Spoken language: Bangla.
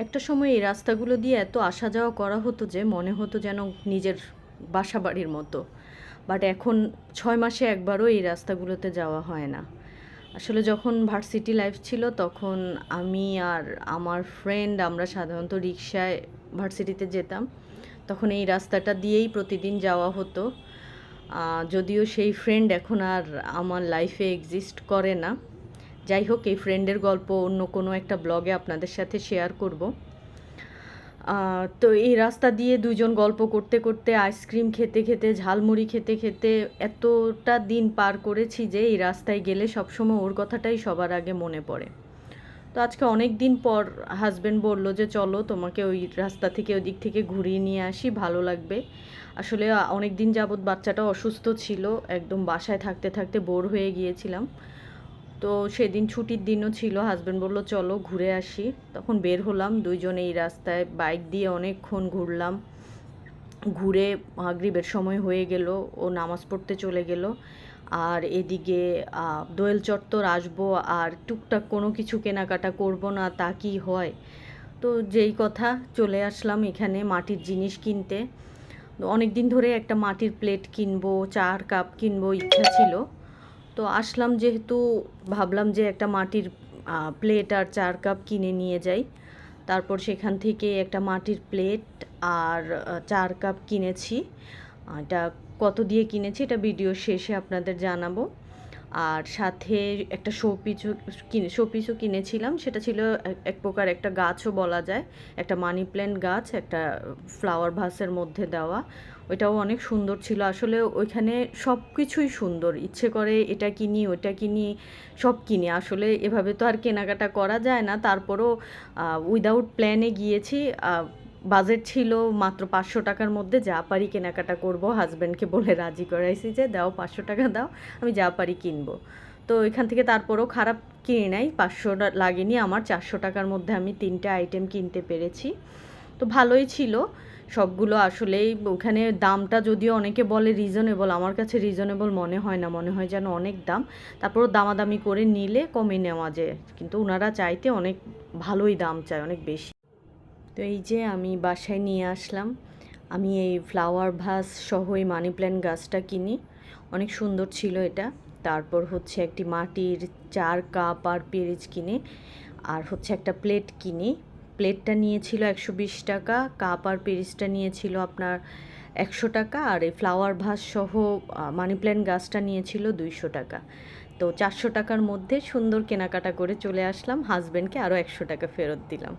একটা সময় এই রাস্তাগুলো দিয়ে এত আসা যাওয়া করা হতো যে মনে হতো যেন নিজের বাসা বাড়ির মতো। বাট এখন ৬ মাসে একবারও এই রাস্তাগুলোতে যাওয়া হয় না। আসলে যখন ভার্সিটি লাইফ ছিল তখন আমি আর আমার ফ্রেন্ড আমরা সাধারণত রিক্সায় ভার্সিটিতে যেতাম। তখন এই রাস্তাটা দিয়েই প্রতিদিন যাওয়া হতো। যদিও সেই ফ্রেন্ড এখন আর আমার লাইফে এক্সিস্ট করে না। যাই হোক, এই ফ্রেন্ডের গল্প অন্য কোনো একটা ব্লগে আপনাদের সাথে শেয়ার করব। তো এই রাস্তা দিয়ে দুজন গল্প করতে করতে আইসক্রিম খেতে খেতে ঝালমুড়ি খেতে খেতে এতটা দিন পার করেছি যে এই রাস্তায় গেলে সবসময় ওর কথাটাই সবার আগে মনে পড়ে। তো আজকে অনেক দিন পর হাজব্যান্ড বলল যে চলো তোমাকে ওই রাস্তা থেকে ওই দিক থেকে ঘুরিয়ে নিয়ে আসি, ভালো লাগবে। আসলে অনেক দিন যাবৎ বাচ্চাটা অসুস্থ ছিল, একদম বাসায় থাকতে থাকতে বোর হয়ে গিয়েছিলাম। তো সেদিন ছুটির দিনও ছিল, হাজব্যান্ড বলল চলো ঘুরে আসি। তখন বের হলাম দুইজন, এই রাস্তায় বাইক দিয়ে অনেকক্ষণ ঘুরলাম। ঘুরে মাগরিবের সময় হয়ে গেল, ও নামাজ পড়তে চলে গেল। আর এদিকে দোয়েল চত্বর আসবো আর টুকটাক কোনো কিছু কেনাকাটা করব না তা কি হয়। তো যেই কথা, চলে আসলাম এখানে মাটির জিনিস কিনতে। অনেক দিন ধরে একটা মাটির প্লেট কিনবো, চার কাপ কিনবো ইচ্ছা ছিল। তো আসলাম যেহেতু, ভাবলাম যে একটা মাটির প্লেট আর চার কাপ কিনে নিয়ে যাই। তারপর সেখান থেকে একটা মাটির প্লেট আর চার কাপ কিনেছি। এটা কত দিয়ে কিনেছি এটা ভিডিও শেষে আপনাদের জানাবো। আর সাথে একটা শোপিসও কিনেছিলাম, সেটা ছিল এক প্রকার একটা গাছও বলা যায়, একটা মানি প্ল্যান্ট গাছ, একটা ফ্লাওয়ার ভাসের মধ্যে দেওয়া। ওইটাও অনেক সুন্দর ছিল। আসলে ওইখানে সব কিছুই সুন্দর, ইচ্ছে করে এটা কিনি ওইটা কিনি, সব কিনি। আসলে এভাবে তো আর কেনাকাটা করা যায় না, তারপরও উইদাউট প্ল্যানে গিয়েছি। বাজেট ছিল মাত্র ৫০০ টাকার মধ্যে, যা পারি কেনাকাটা করব। হাজব্যান্ডকে বলে রাজি করাইছি যে দাও ৫০০ টাকা দাও, আমি যা পারি কিনবো। তো এখান থেকে তারপরেও খারাপ কিনে নাই, ৫০০ লাগেনি আমার, ৪০০ টাকার মধ্যে আমি ৩টে আইটেম কিনতে পেরেছি। তো ভালোই ছিল সবগুলো। আসলেই ওখানে দামটা যদিও অনেকে বলে রিজনেবল, আমার কাছে রিজনেবল মনে হয় না, মনে হয় যেন অনেক দাম। তারপরও দামাদামি করে নিলে কমে নেওয়া যায়, কিন্তু ওনারা চাইতে অনেক ভালোই দাম চায়, অনেক বেশি। তো এই যে আমি বাসায় নিয়ে আসলাম, আমি এই ফ্লাওয়ার ভাস সহ এই মানি প্ল্যান্ট গাছটা কিনি, অনেক সুন্দর ছিল এটা। তারপর হচ্ছে একটি মাটির চার কাপ আর পেরেজ কিনে, আর হচ্ছে একটা প্লেট কিনি। প্লেটটা নিয়েছিল ১২০ টাকা, কাপ আর পেরেজটা নিয়েছিল আপনার ১০০ টাকা, আর এই ফ্লাওয়ার ভাস সহ মানি প্ল্যান্ট গাছটা নিয়েছিল ২০০ টাকা। তো ৪০০ টাকার মধ্যে সুন্দর কেনাকাটা করে চলে আসলাম, হাজব্যান্ডকে আরও ১০০ টাকা ফেরত দিলাম।